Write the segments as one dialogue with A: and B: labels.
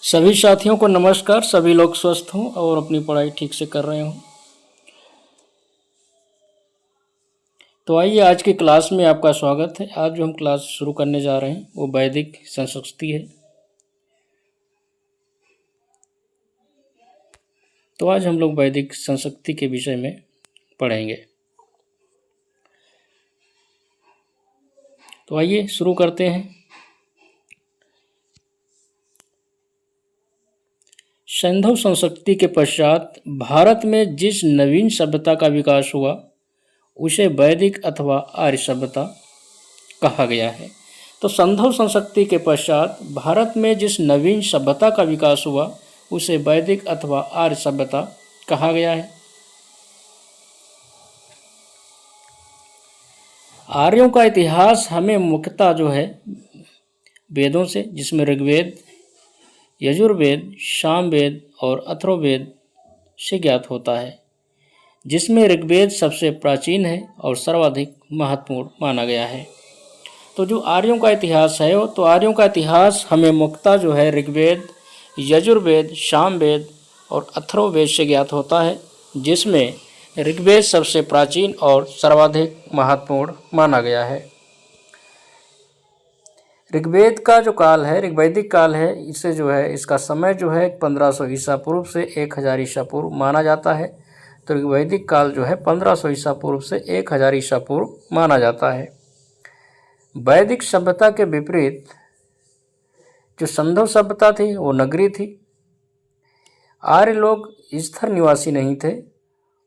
A: सभी साथियों को नमस्कार। सभी लोग स्वस्थ हों और अपनी पढ़ाई ठीक से कर रहे हों। तो आइए आज की क्लास में आपका स्वागत है। आज जो हम क्लास शुरू करने जा रहे हैं वो वैदिक संस्कृति है। तो आज हम लोग वैदिक संस्कृति के विषय में पढ़ेंगे। तो आइए शुरू करते हैं। सिंधु संस्कृति के पश्चात भारत में जिस नवीन सभ्यता का विकास हुआ उसे वैदिक अथवा आर्य सभ्यता कहा गया है। तो सिंधु संस्कृति के पश्चात भारत में जिस नवीन सभ्यता का विकास हुआ उसे वैदिक अथवा आर्य सभ्यता कहा गया है। आर्यों का इतिहास हमें मुख्यतः जो है वेदों से, जिसमें ऋग्वेद, यजुर्वेद, सामवेद और अथर्ववेद से ज्ञात होता है, जिसमें ऋग्वेद सबसे प्राचीन है और सर्वाधिक महत्वपूर्ण माना गया है। तो जो आर्यों का इतिहास है तो आर्यों का इतिहास हमें मुख्यतः जो है ऋग्वेद, यजुर्वेद, सामवेद और अथर्ववेद से ज्ञात होता है, जिसमें ऋग्वेद सबसे प्राचीन और सर्वाधिक महत्वपूर्ण माना गया है। ऋग्वेद का जो काल है, ऋग्वैदिक काल है, इसे जो है इसका समय जो है 1500 ईसा पूर्व से 1000 ईसा पूर्व माना जाता है। तो ऋग्वैदिक काल जो है 1500 ईसा पूर्व से 1000 ईसा पूर्व माना जाता है। वैदिक सभ्यता के विपरीत जो सिंधु सभ्यता थी वो नगरी थी। आर्य लोग स्थल निवासी नहीं थे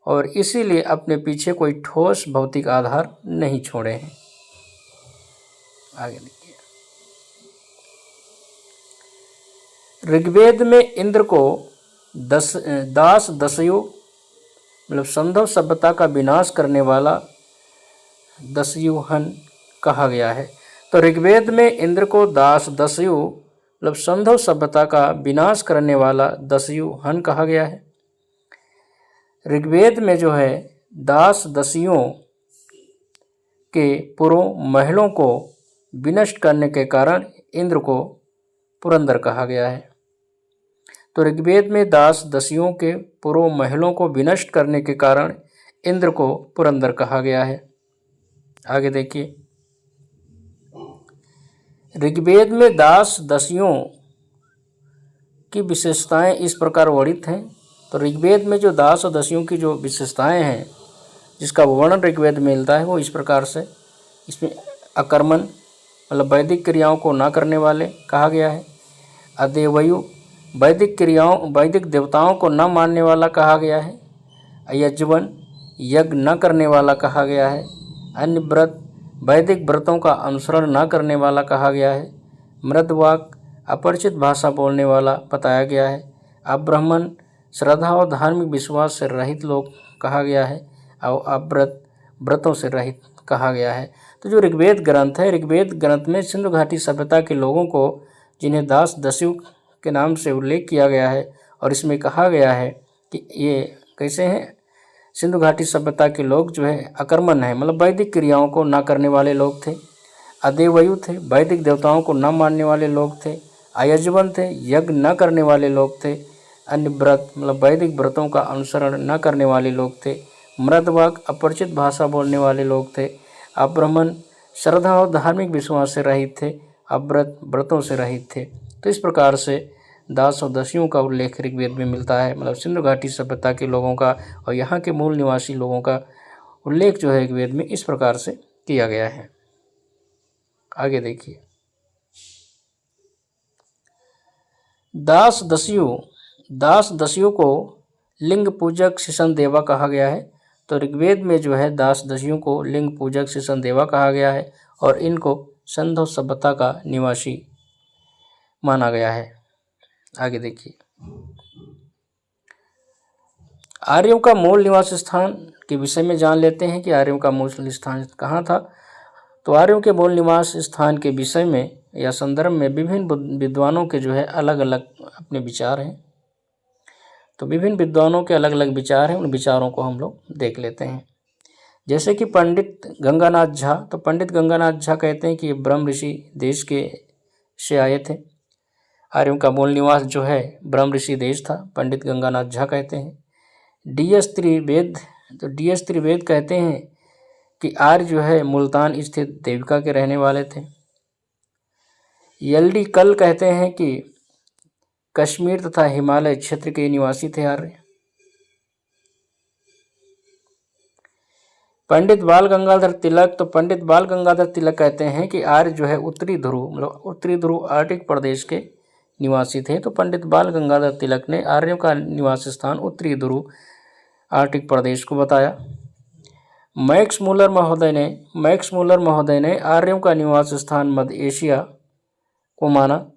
A: और इसीलिए अपने पीछे कोई ठोस भौतिक आधार नहीं छोड़े हैं। आगे देखिए, ऋग्वेद में इंद्र को दास दस्यु मतलब सिंधु सभ्यता का विनाश करने वाला दस्युहन कहा गया है। तो ऋग्वेद में इंद्र को दास दस्यु मतलब सिंधु सभ्यता का विनाश करने वाला दस्युहन कहा गया है। ऋग्वेद में जो है दास दस्युओं के पुरों महलों को विनष्ट करने के कारण इंद्र को पुरंदर कहा गया है। तो ऋग्वेद में दास दस्युओं के पुरों महलों को विनष्ट करने के कारण इंद्र को पुरंदर कहा गया है। आगे देखिए, ऋग्वेद में दास दस्युओं की विशेषताएं इस प्रकार वर्णित हैं। तो ऋग्वेद में जो दास और दस्युओं की जो विशेषताएं हैं जिसका वर्णन ऋग्वेद में मिलता है वो इस प्रकार से, इसमें अकर्मण मतलब वैदिक क्रियाओं को न करने वाले कहा गया है। अदेवयु वैदिक क्रियाओं वैदिक देवताओं को न मानने वाला कहा गया है। यज्वन यज्ञ न करने वाला कहा गया है। अन्य व्रत वैदिक व्रतों का अनुसरण न करने वाला कहा गया है। मृदवाक अपरिचित भाषा बोलने वाला बताया गया है। अब्राह्मण श्रद्धा और धार्मिक विश्वास से रहित लोग कहा गया है और अव्रत व्रतों से रहित कहा गया है। तो जो ऋग्वेद ग्रंथ है, ऋग्वेद ग्रंथ में सिंधु घाटी सभ्यता के लोगों को, जिन्हें दास दस्यु के नाम से उल्लेख किया गया है, और इसमें कहा गया है कि ये कैसे हैं, सिंधु घाटी सभ्यता के लोग जो है अकर्मण है मतलब वैदिक क्रियाओं को न करने वाले लोग थे। अदेवयु थे, वैदिक देवताओं को न मानने वाले लोग थे। अयजवन थे, यज्ञ न करने वाले लोग थे। अन्य व्रत मतलब वैदिक व्रतों का अनुसरण न करने वाले लोग थे। मृदवाक अपरिचित भाषा बोलने वाले लोग थे। अब्राह्मण श्रद्धा और धार्मिक विश्वास से रहित थे। अव्रत व्रतों से रहित थे। तो इस प्रकार से दास और दस्युओं का उल्लेख ऋग्वेद में मिलता है, मतलब सिंधु घाटी सभ्यता के लोगों का और यहाँ के मूल निवासी लोगों का उल्लेख जो है ऋग्वेद में इस प्रकार से किया गया है। आगे देखिए, दास दस्यु को लिंग पूजक शिशन देवा कहा गया है। तो ऋग्वेद में जो है दास दस्युओं को लिंग पूजक शिशन देवा कहा गया है और इनको सिंधु सभ्यता का निवासी माना गया है। आगे देखिए, आर्यों का मूल निवास स्थान के विषय में जान लेते हैं कि आर्यों का मूल स्थान कहाँ था। तो आर्यों के मूल निवास स्थान के विषय में या संदर्भ में विभिन्न विद्वानों के जो है अलग अलग अपने विचार हैं। तो विभिन्न विद्वानों के अलग अलग विचार हैं, उन विचारों को हम लोग देख लेते हैं। जैसे कि पंडित गंगानाथ झा, तो पंडित गंगानाथ झा कहते हैं कि ब्रह्म ऋषि देश के से आए थे। आर्यों का मूल निवास जो है ब्रह्म ऋषि देश था, पंडित गंगानाथ झा कहते हैं। DS त्रिवेद, तो DS त्रिवेद कहते हैं कि आर्य जो है मुल्तान स्थित देविका के रहने वाले थे। LD कल कहते हैं कि कश्मीर तथा हिमालय क्षेत्र के निवासी थे आर्य। पंडित बाल गंगाधर तिलक, तो पंडित बाल गंगाधर तिलक कहते हैं कि आर्य जो है उत्तरी ध्रुव, मतलब उत्तरी ध्रुव आर्कटिक प्रदेश के निवासी थे। तो पंडित बाल गंगाधर तिलक ने आर्यों का निवास स्थान उत्तरी ध्रुव आर्कटिक प्रदेश को बताया। मैक्स मूलर महोदय ने आर्यों का निवास स्थान मध्य एशिया को माना,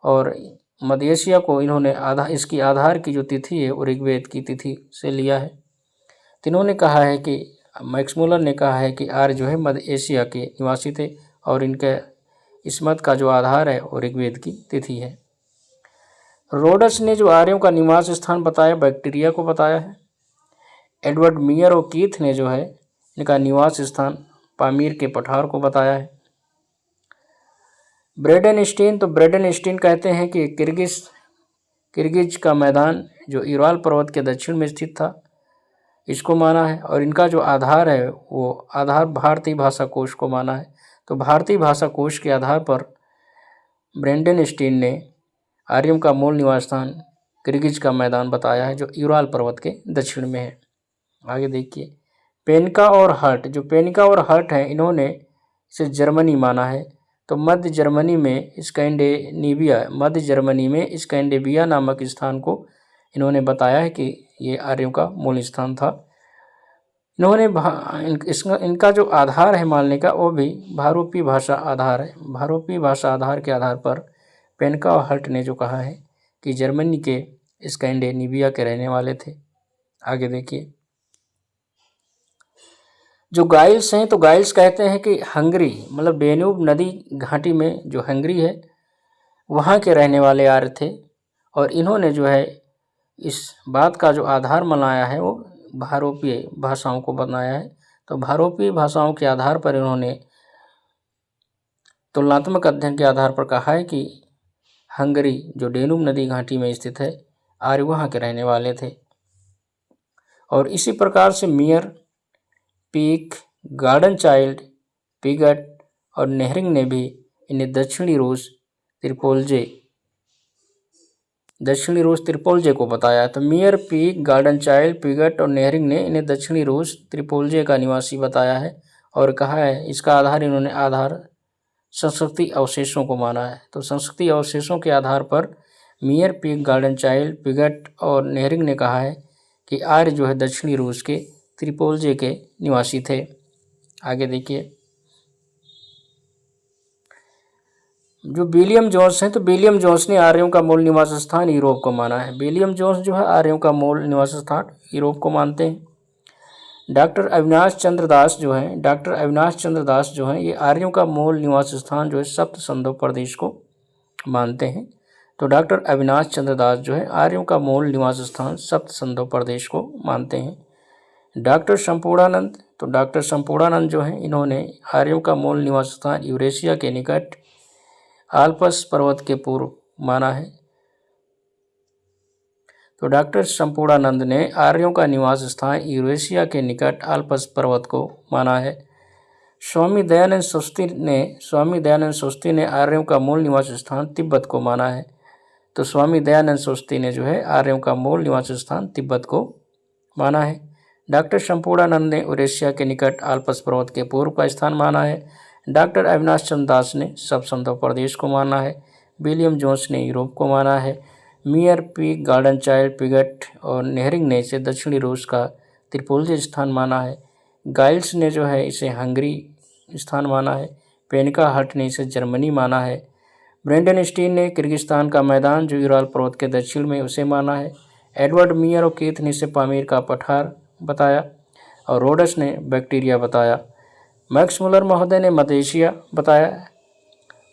A: और मध्य एशिया को इन्होंने इसकी आधार की जो तिथि है वो ऋग्वेद की तिथि से लिया है। तो इन्होंने कहा है कि मैक्स मूलर ने कहा है कि आर्य जो है मध्य एशिया के निवासी थे, और इनके इस मत का जो आधार है वो ऋग्वेद की तिथि है। रोडस ने जो आर्यों का निवास स्थान बताया बैक्टीरिया को बताया है। एडवर्ड मियर और कीथ ने जो है इनका निवास स्थान पामीर के पठार को बताया है। ब्रेडेनस्टीन, तो ब्रेडेनस्टीन कहते हैं कि किर्गिज का मैदान जो यूराल पर्वत के दक्षिण में स्थित था, इसको माना है, और इनका जो आधार है वो आधार भारतीय भाषा कोश को माना है। तो भारतीय भाषा कोश के आधार पर ब्रेडेनस्टीन ने आर्यों का मूल निवास स्थान किर्गिज का मैदान बताया है, जो यूराल पर्वत के दक्षिण में है। आगे देखिए, पेनिका और हर्ट, जो पेनिका और हर्ट हैं इन्होंने इसे जर्मनी माना है। तो मध्य जर्मनी में स्कैंडेविया नामक स्थान को इन्होंने बताया है कि ये आर्यों का मूल स्थान था। इन्होंने इनका जो आधार है मानने का वो भी भारोपी भाषा आधार है। भारोपी भाषा आधार के आधार पर पेनिका और हर्ट ने जो कहा है कि जर्मनी के स्कैंडेनेविया के रहने वाले थे। आगे देखिए, जो गाइल्स हैं, तो गाइल्स कहते हैं कि हंगरी, मतलब डेन्यूब नदी घाटी में जो हंगरी है वहाँ के रहने वाले आर्य थे, और इन्होंने जो है इस बात का जो आधार बनाया है वो भारोपीय भाषाओं को बनाया है। तो भारोपीय भाषाओं के आधार पर इन्होंने तुलनात्मक अध्ययन के आधार पर कहा है कि हंगरी जो डेन्यूब नदी घाटी में स्थित है, आर्य वहाँ के रहने वाले थे। और इसी प्रकार से मियर, पीक, गार्डन चाइल्ड, पिगट और नेहरिंग ने भी इन्हें दक्षिणी रूस त्रिपोलजे को बताया। तो मियर, पीक, गार्डन चाइल्ड, पिगट और नेहरिंग ने इन्हें दक्षिणी रूस त्रिपोलजे का निवासी बताया है, और कहा है इसका आधार इन्होंने संस्कृति अवशेषों को माना है। तो संस्कृति अवशेषों के आधार पर मियर, पीक, गार्डन चाइल्ड, पिगट और नेहरिंग ने कहा है कि आर्य जो है दक्षिणी रूस के त्रिपोलजे के निवासी थे। आगे देखिए, जो विलियम जोन्स हैं, तो विलियम जोन्स ने आर्यों का मूल निवास स्थान यूरोप को माना है। विलियम जोन्स जो है आर्यों का मूल निवास स्थान यूरोप को मानते हैं। डॉक्टर अविनाश चंद्र दास जो हैं ये आर्यों का मूल निवास स्थान जो है सप्त संधो प्रदेश को मानते हैं। तो डॉक्टर अविनाश चंद्र दास जो है आर्यों का मूल निवास स्थान सप्त संधो प्रदेश को मानते हैं। डॉक्टर संपूर्णानंद जो हैं इन्होंने आर्यों का मूल निवास स्थान यूरेशिया के निकट आल्प्स पर्वत के पूर्व माना है। तो डॉक्टर संपूर्णानंद ने आर्यों का निवास स्थान यूरेशिया के निकट आल्प्स पर्वत को माना है। स्वामी दयानंद सरस्वती ने आर्यों का मूल निवास स्थान तिब्बत को माना है। तो स्वामी दयानंद सरस्वती ने जो है आर्यों का मूल निवास स्थान तिब्बत को माना है। डॉक्टर संपूर्णानंद ने यूरेशिया के निकट आल्प्स पर्वत के पूर्व का स्थान माना है। डॉक्टर अविनाश चंद्र दास ने सब संधो प्रदेश को माना है। विलियम जोन्स ने यूरोप को माना है। मियर, पीक, गार्डन चाइल्ड, पिगट और नेहरिंग ने इसे दक्षिणी रूस का त्रिपोलजे स्थान माना है। गाइल्स ने जो है इसे हंगरी स्थान माना है। पेनिका हर्ट ने इसे जर्मनी माना है। ब्रेंडनस्टीन ने किर्गिस्तान का मैदान जो यूराल पर्वत के दक्षिण में उसे माना है। एडवर्ड मियर और कीथ ने इसे पामीर का पठार बताया, और रोडस ने बैक्टीरिया बताया। मैक्स मूलर महोदय ने मध्य एशिया बताया,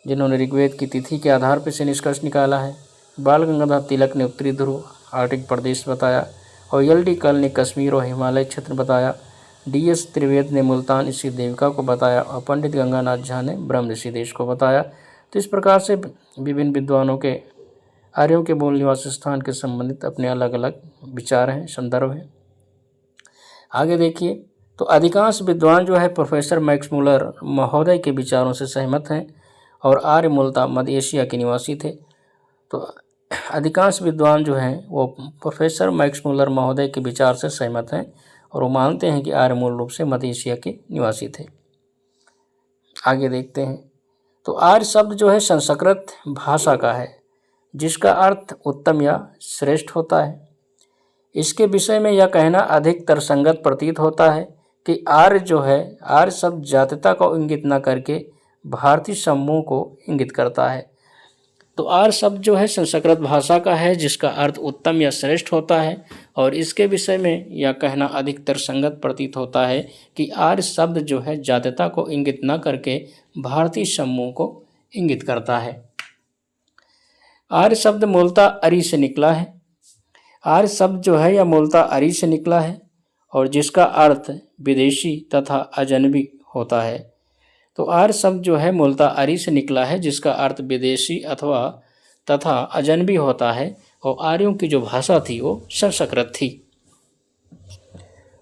A: जिन्होंने ऋग्वेद की तिथि के आधार पर से निष्कर्ष निकाला है। बाल गंगाधर तिलक ने उत्तरी ध्रुव आर्कटिक प्रदेश बताया, और LD कल ने कश्मीर और हिमालय क्षेत्र बताया। DS त्रिवेद ने मुल्तान स्थित देविका को बताया, और पंडित गंगानाथ झा ने ब्रह्म ऋषि देश को बताया। तो इस प्रकार से विभिन्न विद्वानों के आर्यों के मूल निवास स्थान के संबंधित अपने अलग अलग विचार हैं, संदर्भ हैं। आगे देखिए, तो अधिकांश विद्वान जो है प्रोफेसर मैक्स मुलर महोदय के विचारों से सहमत हैं और आर्य मूलतः मध्य एशिया के निवासी थे। तो अधिकांश विद्वान जो हैं वो प्रोफेसर मैक्स मुलर महोदय के विचार से सहमत हैं और वो मानते हैं कि आर्य मूल रूप से मध्य एशिया के निवासी थे। आगे देखते हैं, तो आर्य शब्द जो है संस्कृत भाषा का है जिसका अर्थ उत्तम या श्रेष्ठ होता है। इसके विषय में यह कहना अधिक तर्कसंगत प्रतीत होता है कि आर्य जो है, आर्य शब्द जातीयता को इंगित न करके भारतीय समूह को इंगित करता है। तो आर्य शब्द जो है संस्कृत भाषा का है जिसका अर्थ उत्तम या श्रेष्ठ होता है और इसके विषय में यह कहना अधिक तर्कसंगत प्रतीत होता है कि आर्य शब्द जो है जातीयता को इंगित न करके भारतीय समूह को इंगित करता है। आर्य शब्द मूलतः अरि से निकला है। आर्य शब्द जो है यह मूलतः अरि से निकला है और जिसका अर्थ विदेशी तथा अजनबी होता है। तो आर्य शब्द जो है मूलतः अरि से निकला है जिसका अर्थ विदेशी अथवा तथा अजनबी होता है और आर्यों की जो भाषा थी वो संस्कृत थी।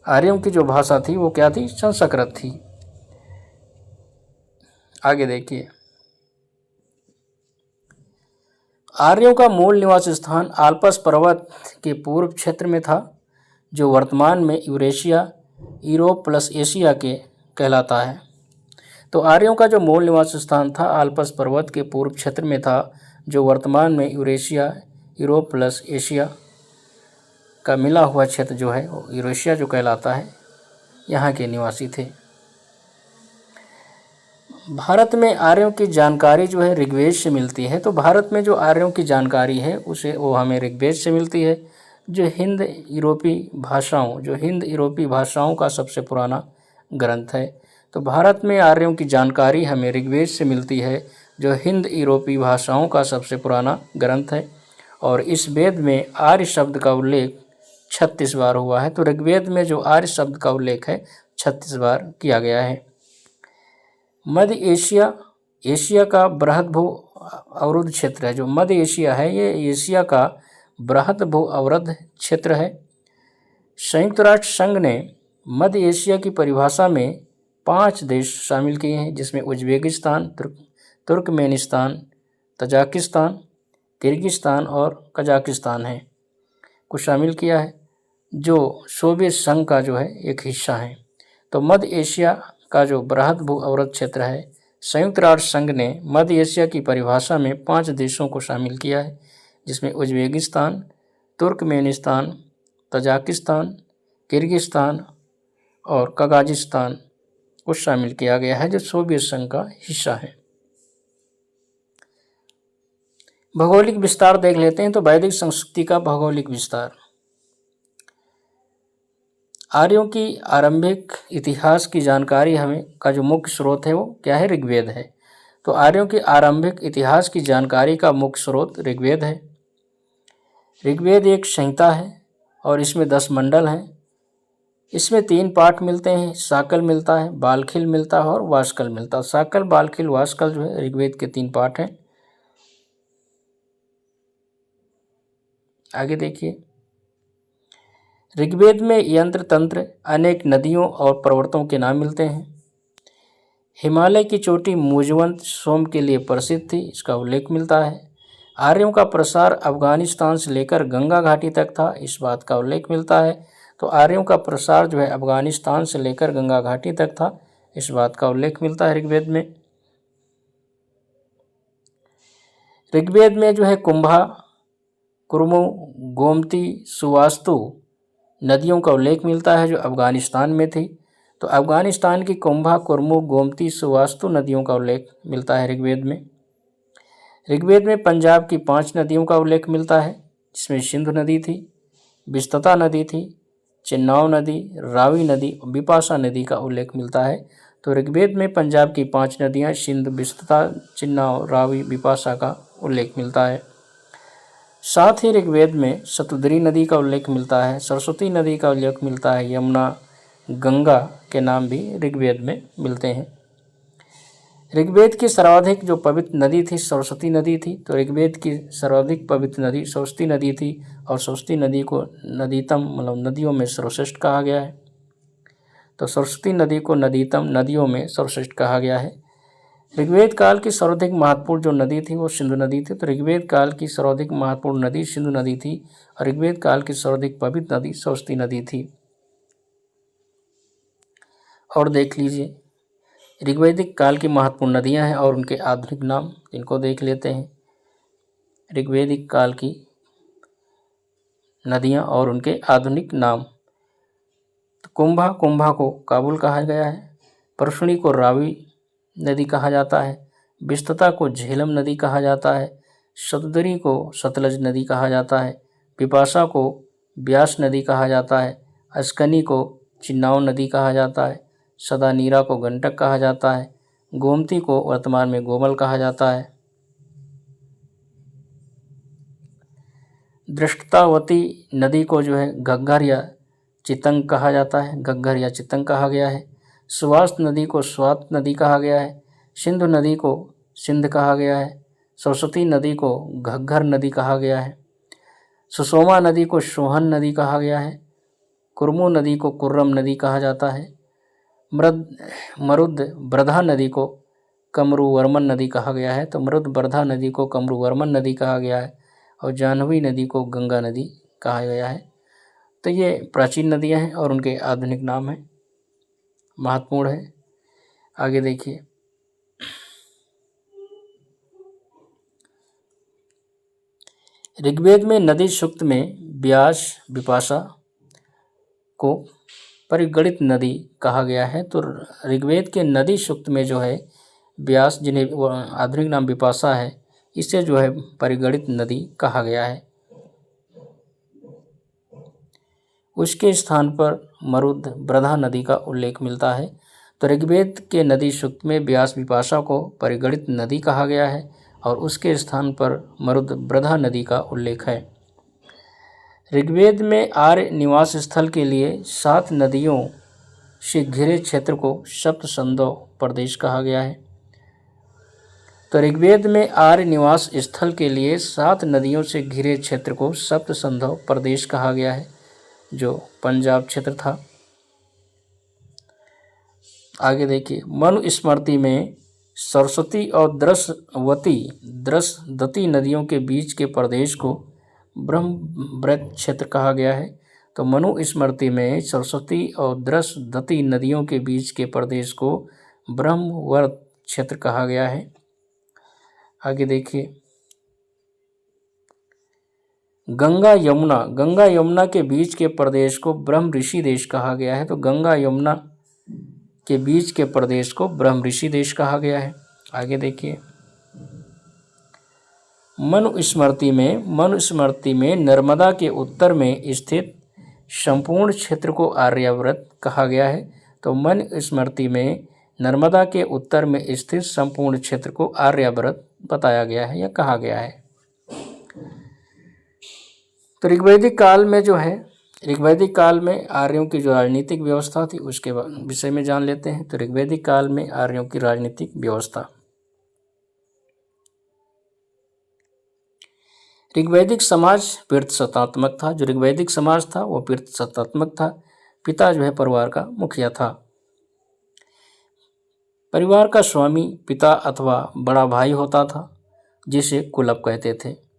A: आर्यों की जो भाषा थी वो क्या थी? संस्कृत थी। आगे देखिए, आर्यों का मूल निवास स्थान आल्प्स पर्वत के पूर्व क्षेत्र में था जो वर्तमान में यूरेशिया, यूरोप प्लस एशिया के कहलाता है। तो आर्यों का जो मूल निवास स्थान था आल्प्स पर्वत के पूर्व क्षेत्र में था जो वर्तमान में यूरेशिया, यूरोप प्लस एशिया का मिला हुआ क्षेत्र जो है यूरेशिया जो कहलाता है, यहाँ के निवासी थे। भारत में आर्यों की जानकारी जो है ऋग्वेद से मिलती है। तो भारत में जो आर्यों की जानकारी है उसे वो हमें ऋग्वेद से मिलती है जो हिंद यूरोपी भाषाओं का सबसे पुराना ग्रंथ है। तो भारत में आर्यों की जानकारी हमें ऋग्वेद से मिलती है जो हिंद यूरोपी भाषाओं का सबसे पुराना ग्रंथ है और इस वेद में आर्य शब्द का उल्लेख 36 बार हुआ है। तो ऋग्वेद में जो आर्य शब्द का उल्लेख है 36 बार किया गया है। मध्य एशिया का बृहद भू अवरुद्ध क्षेत्र है। जो मध्य एशिया है ये एशिया का बृहद भू अवरुद्ध क्षेत्र है। संयुक्त राष्ट्र संघ ने मध्य एशिया की परिभाषा में 5 देश शामिल किए हैं जिसमें उज्बेकिस्तान, तुर्कमेनिस्तान, तजाकिस्तान, किर्गिस्तान और कजाकिस्तान है को शामिल किया है जो सोवियत संघ का जो है एक हिस्सा है। तो मध्य एशिया का जो बृहद भू अवरुद्ध क्षेत्र है, संयुक्त राष्ट्र संघ ने मध्य एशिया की परिभाषा में 5 देशों को शामिल किया है जिसमें उज्बेकिस्तान, तुर्कमेनिस्तान, तजाकिस्तान, किर्गिस्तान और कजाकिस्तान को शामिल किया गया है जो सोवियत संघ का हिस्सा है। भौगोलिक विस्तार देख लेते हैं। तो वैदिक संस्कृति का भौगोलिक विस्तार, आर्यों की आरंभिक इतिहास की जानकारी हमें का जो मुख्य स्रोत है वो क्या है? ऋग्वेद है। तो आर्यों की आरंभिक इतिहास की जानकारी का मुख्य स्रोत ऋग्वेद है। ऋग्वेद एक संहिता है और इसमें 10 मंडल हैं। इसमें 3 पाठ मिलते हैं, शाकल मिलता है, बालखिल मिलता है और वास्कल मिलता है। शाकल, बालखिल, वास्कल जो है ऋग्वेद के 3 पाठ हैं। आगे देखिए, ऋग्वेद में यंत्र तंत्र, अनेक नदियों और पर्वतों के नाम मिलते हैं। हिमालय की चोटी मुजवंत सोम के लिए प्रसिद्ध थी, इसका उल्लेख मिलता है। आर्यों का प्रसार अफगानिस्तान से लेकर गंगा घाटी तक था, इस बात का उल्लेख मिलता है। तो आर्यों का प्रसार जो है अफगानिस्तान से लेकर गंगा घाटी तक था, इस बात का उल्लेख मिलता है ऋग्वेद में। ऋग्वेद में जो है कुंभा, कुर्मु, गोमती, सुवास्तु नदियों का उल्लेख मिलता है जो अफगानिस्तान में थी। तो अफगानिस्तान की कुंभा, कुर्मु, गोमती, सुवास्तु नदियों का उल्लेख मिलता है ऋग्वेद में। ऋग्वेद में पंजाब की 5 नदियों का उल्लेख मिलता है जिसमें सिंधु नदी थी, बिस्तता नदी थी, चिन्नाव नदी, रावी नदी और बिपाशा नदी का उल्लेख मिलता है। तो ऋग्वेद में पंजाब की 5 नदियाँ सिंधु, बिस्तता, चिन्नाव, रावी, बिपाशा का उल्लेख मिलता है। साथ ही ऋग्वेद में सतुद्री नदी का उल्लेख मिलता है, सरस्वती नदी का उल्लेख मिलता है, यमुना, गंगा के नाम भी ऋग्वेद में मिलते हैं। ऋग्वेद की सर्वाधिक जो पवित्र नदी थी सरस्वती नदी थी। तो ऋग्वेद की सर्वाधिक पवित्र नदी सरस्वती नदी थी और सरस्वती नदी को नदीतम मतलब नदियों में सर्वश्रेष्ठ कहा गया है। तो सरस्वती नदी को नदीतम नदियों में सर्वश्रेष्ठ कहा गया है। ऋग्वेद काल की सर्वाधिक महत्वपूर्ण जो नदी थी वो सिंधु नदी थी। तो ऋग्वेद काल की सर्वाधिक महत्वपूर्ण नदी सिंधु नदी थी और ऋग्वेद काल की सर्वाधिक पवित्र नदी सरस्वती नदी थी। और देख लीजिए ऋग्वैदिक काल की महत्वपूर्ण नदियां हैं और उनके आधुनिक नाम, इनको देख लेते हैं। ऋग्वैदिक काल की नदियां और उनके आधुनिक नाम। तो कुंभा को काबुल कहा गया है, परशुणी को रावी नदी कहा जाता है, बिस्तता को झेलम नदी कहा जाता है, सतदरी को सतलज नदी कहा जाता है, पिपासा को ब्यास नदी कहा जाता है, अस्कनी को चिन्नाव नदी कहा जाता है, सदानीरा को गंडक कहा जाता है, गोमती को वर्तमान में गोमल कहा जाता है, दृष्टावती नदी को जो है घग्घर या चितंग कहा जाता है, घग्घर या चितंग कहा गया है, सुवास नदी को स्वात नदी कहा गया है, सिंधु नदी को सिंध कहा गया है, सरस्वती नदी को घग्घर नदी कहा गया है, सुषोमा नदी को सोहन नदी कहा गया है, कुर्मू नदी को कुर्रम नदी कहा जाता है, मरुद बरधा नदी को कमरुवर्मन नदी कहा गया है। तो मरुद बरधा नदी को कमरुवर्मन नदी कहा गया है और जाह्नवी नदी को गंगा नदी कहा गया है। तो ये प्राचीन नदियां हैं और उनके आधुनिक नाम हैं, महत्वपूर्ण है। आगे देखिए ऋग्वेद में नदी सूक्त में ब्यास विपाशा को परिगणित नदी कहा गया है। तो ऋग्वेद के नदी सूक्त में जो है ब्यास, जिन्हें आधुनिक नाम विपाशा है, इसे जो है परिगणित नदी कहा गया है। उसके स्थान पर मरुद बरधा नदी का उल्लेख मिलता है। तो ऋग्वेद के नदी सूक्त में ब्यास विपाशा को परिगणित नदी कहा गया है और उसके स्थान पर मरुद बरधा नदी का उल्लेख है। ऋग्वेद में आर्य निवास स्थल के लिए 7 नदियों से घिरे क्षेत्र को सप्तसंधव प्रदेश कहा गया है। तो ऋग्वेद में आर्य निवास स्थल के लिए 7 नदियों से घिरे क्षेत्र को सप्तसंधव प्रदेश कहा गया है, जो पंजाब क्षेत्र था। आगे देखिए मनुस्मृति में सरस्वती और द्रसवती नदियों के बीच के प्रदेश को ब्रह्मव्रत क्षेत्र कहा गया है। तो मनुस्मृति में सरस्वती और द्रसवती नदियों के बीच के प्रदेश को ब्रह्मव्रत क्षेत्र कहा गया है। आगे देखिए गंगा यमुना के बीच के प्रदेश को ब्रह्म ऋषि देश कहा गया है। तो गंगा यमुना के बीच के प्रदेश को ब्रह्म ऋषि देश कहा गया है। आगे देखिए मनुस्मृति में नर्मदा के उत्तर में स्थित संपूर्ण क्षेत्र को आर्यावर्त कहा गया है। तो मनुस्मृति में नर्मदा के उत्तर में स्थित संपूर्ण क्षेत्र को आर्यावर्त बताया गया है या कहा गया है। तो ऋग्वैदिक काल में आर्यों की जो राजनीतिक व्यवस्था थी उसके विषय में जान लेते हैं। तो ऋग्वैदिक काल में आर्यों की राजनीतिक व्यवस्था। ऋग्वैदिक समाज पीतृसत्तात्मक था। जो ऋग्वैदिक समाज था वो पीतृसत्तात्मक था। पिता जो है परिवार का मुखिया था। परिवार का स्वामी पिता अथवा बड़ा भाई होता था, जिसे कुलप कहते थे।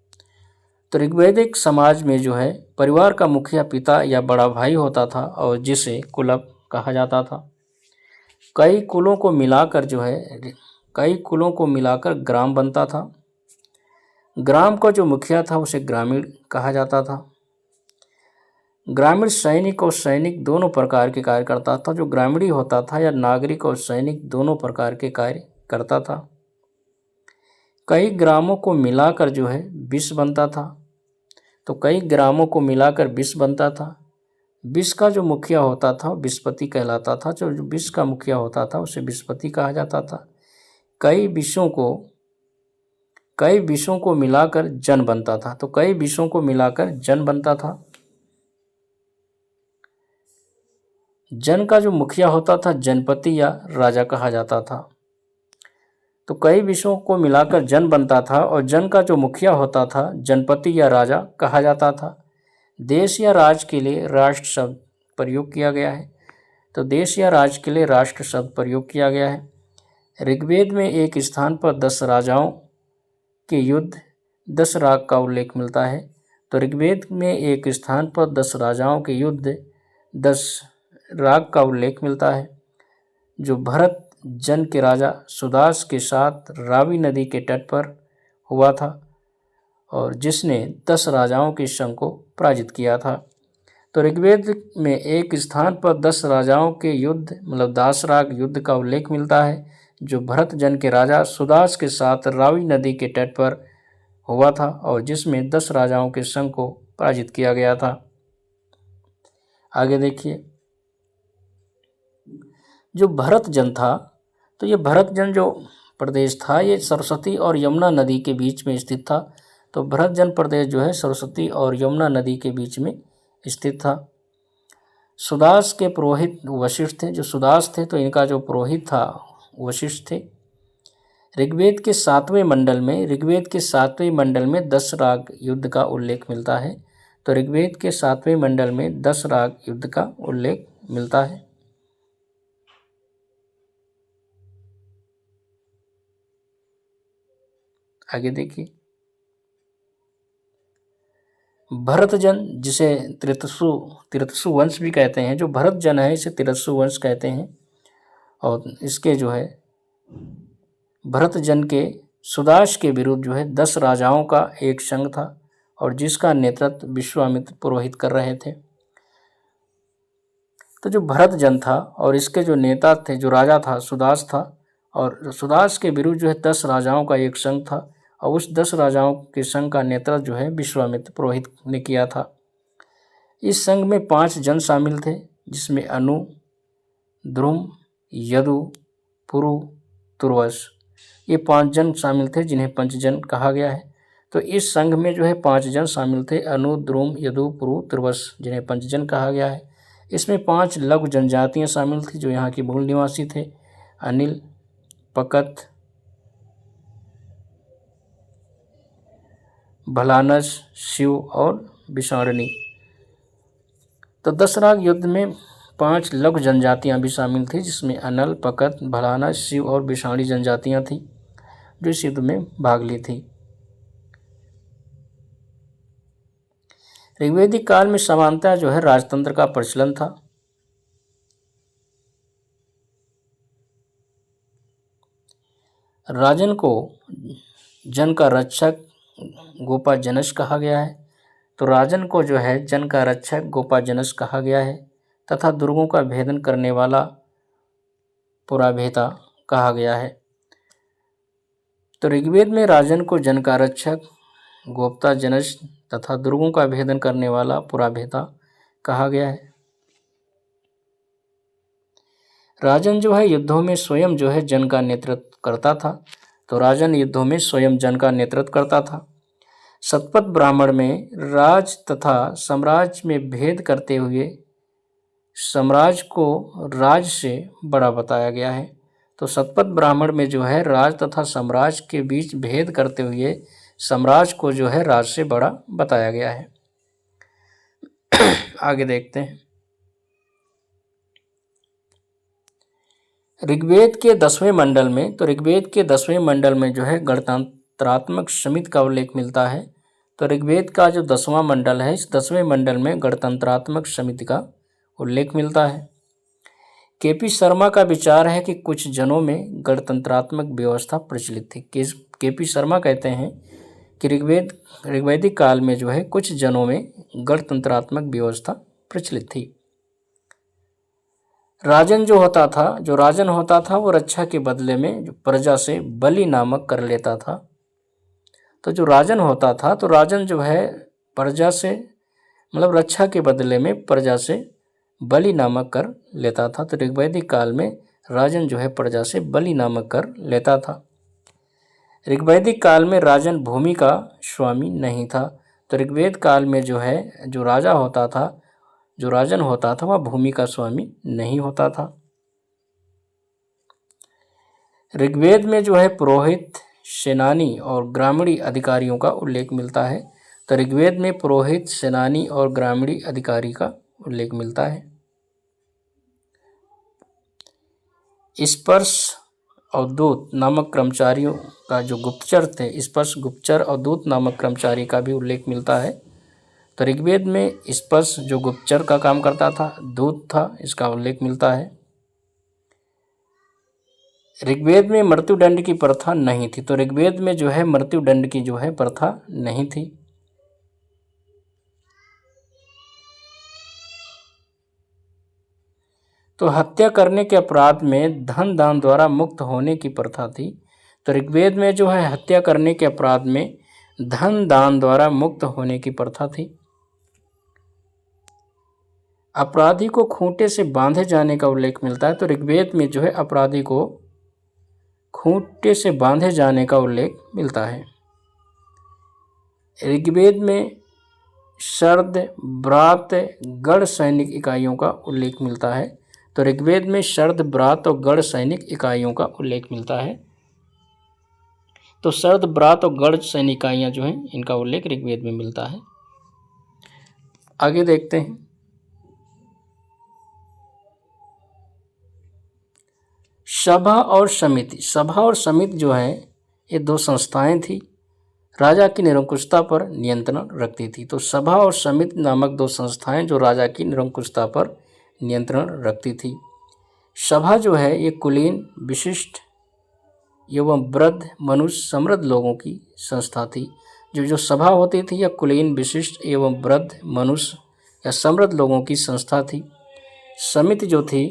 A: तो ऋग्वैदिक समाज में जो है परिवार का मुखिया पिता या बड़ा भाई होता था और जिसे कुलप कहा जाता था। कई कुलों को मिलाकर ग्राम बनता था। ग्राम का जो मुखिया था उसे ग्रामीण कहा जाता था। ग्रामीण सैनिक और सैनिक दोनों प्रकार के कार्य करता था। जो ग्रामीणी होता था या नागरिक और सैनिक दोनों प्रकार के कार्य करता था। कई ग्रामों को मिलाकर जो है 20 बनता था। तो कई ग्रामों को मिलाकर 20 बनता था। 20 का जो मुखिया होता था विस्पति कहलाता था। जो 20 का मुखिया होता था उसे विस्पति कहा जाता था। कई विषयों को मिलाकर जन बनता था। तो कई विषयों को मिलाकर जन बनता था। जन का जो मुखिया होता था जनपति या राजा कहा जाता था। तो कई विषयों को मिलाकर जन बनता था और जन का जो मुखिया होता था जनपति या राजा कहा जाता था। देश या राज्य के लिए राष्ट्र शब्द प्रयोग किया गया है, तो देश या राज्य के लिए राष्ट्र शब्द प्रयोग किया गया है। ऋग्वेद में एक स्थान पर 10 राजाओं के युद्ध 10 राग का उल्लेख मिलता है, तो ऋग्वेद में एक स्थान पर 10 राजाओं के युद्ध 10 राग का उल्लेख मिलता है, जो भरत जन के राजा सुदास के साथ रावी नदी के तट पर हुआ था और जिसने 10 राजाओं के संघ को पराजित किया था। तो ऋग्वेद में एक स्थान पर 10 राजाओं के युद्ध मतलब दासराग युद्ध का उल्लेख मिलता है, जो भरत जन के राजा सुदास के साथ रावी नदी के तट पर हुआ था और जिसमें 10 राजाओं के संघ को पराजित किया गया था। आगे देखिए, जो भरत जन था, तो ये भरत जन जो प्रदेश था ये सरस्वती और यमुना नदी के बीच में स्थित था। तो भरत जन प्रदेश जो है सरस्वती और यमुना नदी के बीच में स्थित था। सुदास के पुरोहित वशिष्ठ थे, जो सुदास थे तो इनका जो पुरोहित था वशिष्ठ थे। ऋग्वेद के 7वें मंडल में 10 राग युद्ध का उल्लेख मिलता है, तो ऋग्वेद के 7वें मंडल में 10 राग युद्ध का उल्लेख मिलता है। आगे देखिए, भरत जन जिसे तिरत्सु वंश भी कहते हैं, जो भरत जन है इसे तिरत्सु वंश कहते हैं और इसके जो है भरत जन के सुदास के विरुद्ध जो है 10 राजाओं का एक संघ था और जिसका नेतृत्व विश्वामित्र पुरोहित कर रहे थे। तो जो भरत जन था और इसके जो नेता थे, जो राजा था सुदास था और सुदास के विरुद्ध जो है 10 राजाओं का एक संघ था और उस 10 राजाओं के संघ का नेतृत्व जो है विश्वामित्र पुरोहित ने किया था। इस संघ में 5 जन शामिल थे, जिसमें अनु, द्रुम, यदु, पुरु, तुर्वस, ये 5 जन शामिल थे जिन्हें पंचजन कहा गया है। तो इस संघ में जो है 5 जन शामिल थे, अनु, द्रुम, यदु, पुरु, तुर्वस, जिन्हें पंचजन कहा गया है। इसमें 5 लघु जनजातियाँ शामिल थी जो यहाँ के मूल निवासी थे, अनिल, पकत, भलानस, शिव और विषाणनी। तो 10 राग युद्ध में 5 लघु जनजातियाँ भी शामिल थी, जिसमें अनल, पकत, भलानस, शिव और विषाणी जनजातियाँ थीं जो इस युद्ध में भाग ली थी। ऋग्वेदिक काल में सामान्यतः जो है राजतंत्र का प्रचलन था। राजन को जन का रक्षक गोपाजनस कहा गया है, तो राजन को जो है जन का रक्षक गोपाजनस कहा गया है तथा दुर्गों का भेदन करने वाला पुराभेता कहा गया है। तो ऋग्वेद में राजन को जन का रक्षक गोप्ता जनस तथा दुर्गों का भेदन करने वाला पुराभेता कहा गया है। राजन जो है युद्धों में स्वयं जो है जन का नेतृत्व करता था, तो राजन युद्धों में स्वयं जन का नेतृत्व करता था। शतपथ ब्राह्मण में राज तथा साम्राज्य में भेद करते हुए साम्राज्य को राज से बड़ा बताया गया है। तो शतपथ ब्राह्मण में जो है राज तथा साम्राज्य के बीच भेद करते हुए साम्राज्य को जो है राज से बड़ा बताया गया है। आगे देखते हैं, ऋग्वेद के 10वें मंडल में, तो ऋग्वेद के 10वें मंडल में जो है गणतंत्रात्मक समिति का उल्लेख मिलता है। तो ऋग्वेद का जो 10वां मंडल है, इस 10वें मंडल में गणतंत्रात्मक समिति का उल्लेख मिलता है। केपी शर्मा का विचार है कि कुछ जनों में गणतंत्रात्मक व्यवस्था प्रचलित थी। केपी शर्मा कहते हैं कि ऋग्वैदिक काल में जो है कुछ जनों में गणतंत्रात्मक व्यवस्था प्रचलित थी। राजन होता था वो रक्षा के बदले में जो प्रजा से बलि नामक कर लेता था। तो जो राजन होता था, तो राजन जो है प्रजा से मतलब रक्षा के बदले में प्रजा से बलि नामक कर लेता था। तो ऋग्वैदिक काल में राजन जो है प्रजा से बलि नामक कर लेता था। ऋग्वैदिक काल में राजन भूमि का स्वामी नहीं था। तो ऋग्वेद काल में जो है जो राजन होता था वह भूमि का स्वामी नहीं होता था। ऋग्वेद में जो है पुरोहित, सेनानी और ग्रामीण अधिकारियों का उल्लेख मिलता है। तो ऋग्वेद में पुरोहित, सेनानी और ग्रामीण अधिकारी का उल्लेख मिलता है। स्पर्श और दूत नामक कर्मचारियों का जो गुप्तचर थे, स्पर्श, गुप्तचर और दूत नामक कर्मचारी का भी उल्लेख मिलता है। तो ऋग्वेद में स्पर्श जो गुप्तचर का काम करता था, दूत था, इसका उल्लेख मिलता है। ऋग्वेद में मृत्युदंड की प्रथा नहीं थी। तो ऋग्वेद में जो है मृत्युदंड की जो है प्रथा नहीं थी। तो हत्या करने के अपराध में धन दान द्वारा मुक्त होने की प्रथा थी। तो ऋग्वेद में जो है हत्या करने के अपराध में धन दान द्वारा मुक्त होने की प्रथा थी। अपराधी को खूंटे से बांधे जाने का उल्लेख मिलता है। तो ऋग्वेद में जो है अपराधी को खूंटे से बांधे जाने का उल्लेख मिलता है। ऋग्वेद में शर्द, ब्रात, गढ़ सैनिक इकाइयों का उल्लेख मिलता है। तो ऋग्वेद में शर्द, ब्रात और गढ़ सैनिक इकाइयों का उल्लेख मिलता है। तो शर्द, ब्रात और गढ़ सैनिक इकाइयाँ जो हैं, इनका उल्लेख ऋग्वेद में मिलता है। आगे देखते हैं। सभा और समिति। सभा और समिति जो है ये दो संस्थाएं थी, राजा की निरंकुशता पर नियंत्रण रखती थी। तो सभा और समिति नामक दो संस्थाएं जो राजा की निरंकुशता पर नियंत्रण रखती थी। सभा जो है ये कुलीन, विशिष्ट एवं वृद्ध, मनुष्य, समृद्ध लोगों की संस्था थी। जो सभा होती थी यह कुलीन, विशिष्ट एवं वृद्ध, मनुष्य या समृद्ध लोगों की संस्था थी। समिति जो थी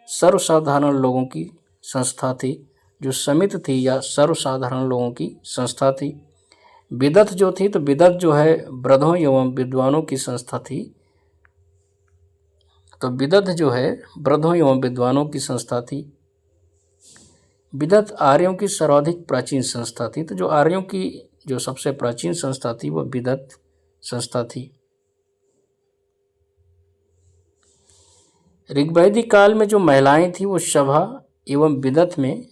A: सर्वसाधारण लोगों की संस्था थी। जो समिति थी या सर्वसाधारण लोगों की संस्था थी। विदथ जो थी, तो विदथ जो है वृद्धों एवं विद्वानों की संस्था थी। तो विदथ जो है वृद्धों एवं विद्वानों की संस्था थी। विदथ आर्यों की सर्वाधिक प्राचीन संस्था थी। तो जो आर्यों की जो सबसे प्राचीन संस्था थी वह विदथ संस्था थी। ऋग्वैदिक काल में जो महिलाएं थी वो सभा एवं विदथ में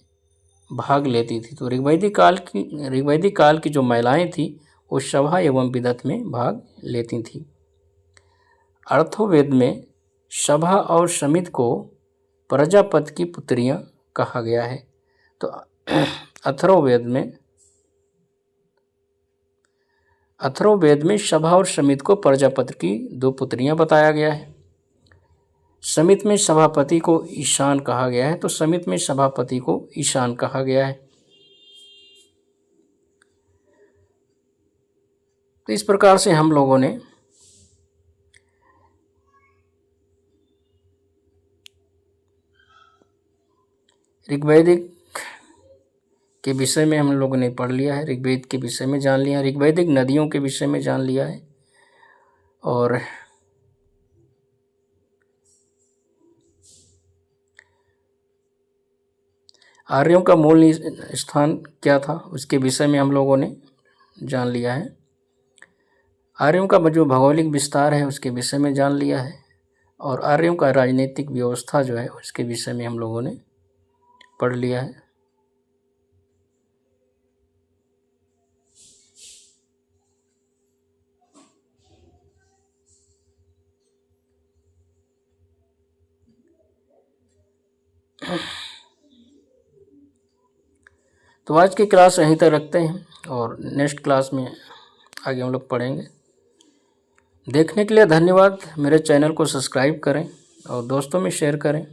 A: भाग लेती थी। तो ऋग्वैदिक काल की जो महिलाएं थी वो सभा एवं विदथ में भाग लेती थी। अर्थोवेद में सभा और समिति को प्रजापति की पुत्रियां कहा गया है। तो अथर्ववेद में सभा और समिति को प्रजापति की दो पुत्रियां बताया गया है। समिति में सभापति को ईशान कहा गया है। तो समिति में सभापति को ईशान कहा गया है। तो इस प्रकार से हम लोगों ने ऋग्वैदिक के विषय में हम लोगों ने पढ़ लिया है, ऋग्वेद के विषय में जान लिया है, ऋग्वैदिक नदियों के विषय में जान लिया है और आर्यों का मूल स्थान क्या था उसके विषय में हम लोगों ने जान लिया है। आर्यों का जो भौगोलिक विस्तार है उसके विषय में जान लिया है और आर्यों का राजनीतिक व्यवस्था जो है उसके विषय में हम लोगों ने पढ़ लिया है। तो आज की क्लास यहीं तक रखते हैं और नेक्स्ट क्लास में आगे हम लोग पढ़ेंगे। देखने के लिए धन्यवाद। मेरे चैनल को सब्सक्राइब करें और दोस्तों में शेयर करें।